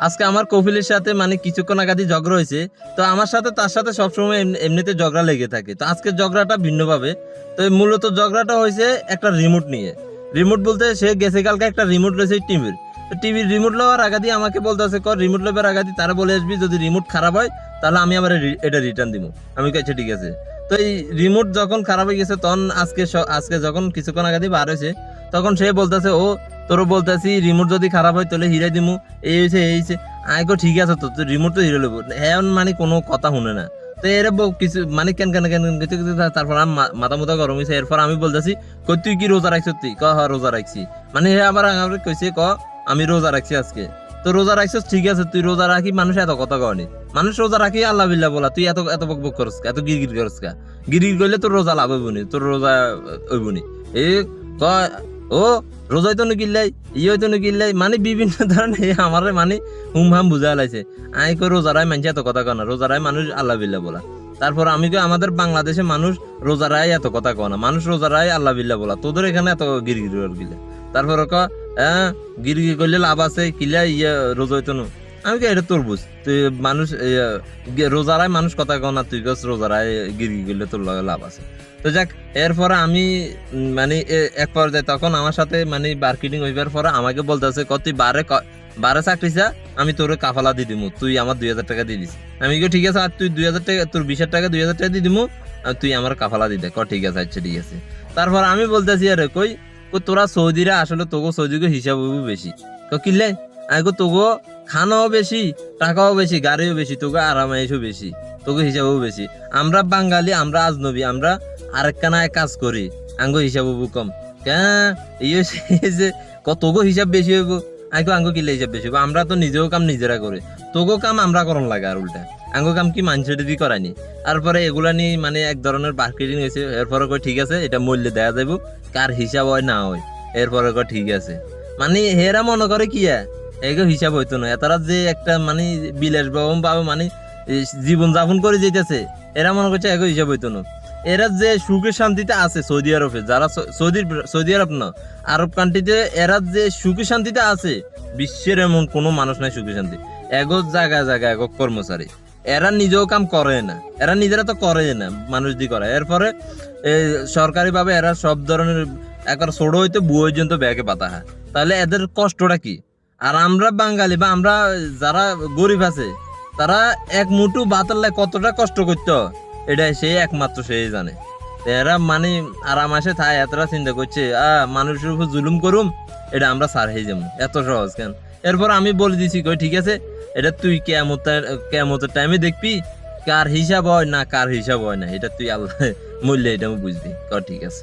আজকে আমার কপিলের সাথে মানে কিছুক্ষণ আগে ঝগড়া হয়েছে। তো আমার সাথে তার সাথে সবসময় এমনিতে ঝগড়া লেগে থাকে। তো আজকে ঝগড়াটা ভিন্নভাবে। তো মূলত ঝগড়াটা হয়েছে একটা রিমোট নিয়ে। রিমোট বলতে সে গেছে কালকে একটা রিমোট রয়েছে টিভির। তো টিভির রিমোট লওয়ার আগাদি আমাকে বলতেছে কর রিমোট লবার আগাদি তারা বলে আসবি যদি রিমোট খারাপ হয় তাহলে আমি আবার এটা রিটার্ন দিব। আমি কাছে ঠিক আছে। তো এই রিমোট যখন খারাপ হয়ে গেছে তখন আজকে যখন কিছুক্ষণ আগাদি বার হয়েছে তখন সে বলতেছে ও তোর বলতেছি রিমোট যদি খারাপ হয় তাহলে হিরে দিমু এই হয়েছে আইগো ঠিক আছে তো রিমোট তো হিরে লইব এখন মানে কোনো কথা শুনে না। তো এর কিছু মানে কেন কেন কেন কিছু কিছু তারপর আমি মাথা মুথা গরম হয়েছে। এরপর আমি বলতেছি কই তুই কি রোজা রাখছ তুই ক হ্যাঁ রোজা রাখছি মানে হে আবার আমাকে কইছে ক আমি রোজা রাখছি আজকে। তো রোজা রাখছিস ঠিক আছে তুই রোজা রাখি মানুষ এত কথা কয়নি মানুষ রোজা রাখি আল্লাহ বিল্লাহ বলা তুই এত এত বক বক করস এত গিরগির করস কা গিরগির করলে তোর রোজা লাভ হইবনি তোর রোজা হইবনি এ ক ও রোজাই তো নিকিল্লাই ইয়ে তো নিকিল্লাই মানে বিভিন্ন ধরনের আমার মানে হুম হাম বুঝা লাইছে আই কো রোজারাই মানছে এত কথা কয় না রোজারাই মানুষ আল্লাহ বিল্লাহ বলা। তারপর আমি কই আমাদের বাংলাদেশে মানুষ রোজারাই এত কথা কয় না মানুষ রোজারাই আল্লাহ বিল্লাহ বলা তোদের এখানে এত গিরগির গিলে। তারপর ক হ্যাঁ গিরগির করলে লাভ আছে কিলা ইয়ে রোজা হইতো না। আমি কই এটা তোর বুঝ তুই মানুষ রোজারাই মানুষ কথা কয় না তুই কস রোজারাই গিরগির করলে তোর লগে লাভ আছে। তো যাক এরপরে আমি মানে এক পর্যায়ে তখন আমার সাথে মানে মার্কেটিং হইবার পরে আমাকে বলতেছে কত তুই বারে চাকরি চা আমি তোর কাফালা দিয়ে দিমু তুই আমার 2,000 টাকা দিয়ে দিস। আমি কি ঠিক আছে আর তুই 2,000 টাকা তোর 20,000 টাকা 2,000 টাকা দিয়ে দিমু আর তুই আমার কাফালা দিয়ে দে ক ঠিক আছে আচ্ছা ঠিক আছে। তারপর আমি বলতেছি আরে কই তোরা সৌদিরা আসলে তোকে সৌদিকে হিসাব বেশি কিনলে আমি তোকে খানাও বেশি টাকাও বেশি গাড়িও বেশি তোকে আরামাইশও বেশি তোকে হিসাবও বেশি। আমরা বাঙালি আমরা আজনবী আমরা আরেকখানায় কাজ করি আঙ্গো হিসাব কম কেন যে তোগো হিসাব বেশি হইব আঙ্গো কিলে হিসাব বেশি হইব আমরা তো নিজেও কাম নিজেরা করে তোগো কাম আমরা করন লাগে আর উল্টা আঙ্গো কাম কি মানুষের দিদি করায়নি। তারপরে এগুলা নিয়ে মানে এক ধরনের মার্কেটিং হয়েছে। এরপরে কই ঠিক আছে এটা মূল্যে দেয়া যাইব কার হিসাব হয় না হয় এরপরে কই ঠিক আছে মানে হেরা মনে করে কি এগো হিসাব হইতো না এতারা যে একটা মানে বিলাস বাবু মানে জীবন যাপন করে যেতেছে এরা মনে করছে এগো হিসাব হইতো না। এরা যে সুখে শান্তিতে আছে সৌদি আরবে যারা সৌদি আরব না আরব কান্ট্রিতে এরা যে সুখে শান্তিতে আছে বিশ্বের এমন কোনো মানুষ নাই সুখে শান্তি এগো জায়গায় জায়গায় এগো কর্মচারী এরা নিজেও কাম করে না এরা নিজেরা তো করে না মানুষ দিয়ে করে। এরপরে সরকারি ভাবে এরা সব ধরনের একবার ছোট হইতে বুয়ো পর্যন্ত ব্যাগে পাতা হয় তাহলে এদের কষ্টটা কি। আর আমরা বাঙালি বা আমরা যারা গরিব আছে তারা এক মুঠো ভাতের লাই কতটা কষ্ট করতো এটা সে একমাত্র সেই জানে। এরা মানে আরামাসে থায় এতটা চিন্তা করছে মানুষের উপর জুলুম করুম এটা আমরা সার হয়ে যাবো এত সহজ কেন। এরপর আমি বলে দিছি কই ঠিক আছে এটা তুই কেয়ামতের টাইমে দেখবি কার হিসাব হয় না কার হিসাব হয় না এটা তুই আল্লাহ মূল্যে এটা বুঝবি ঠিক আছে।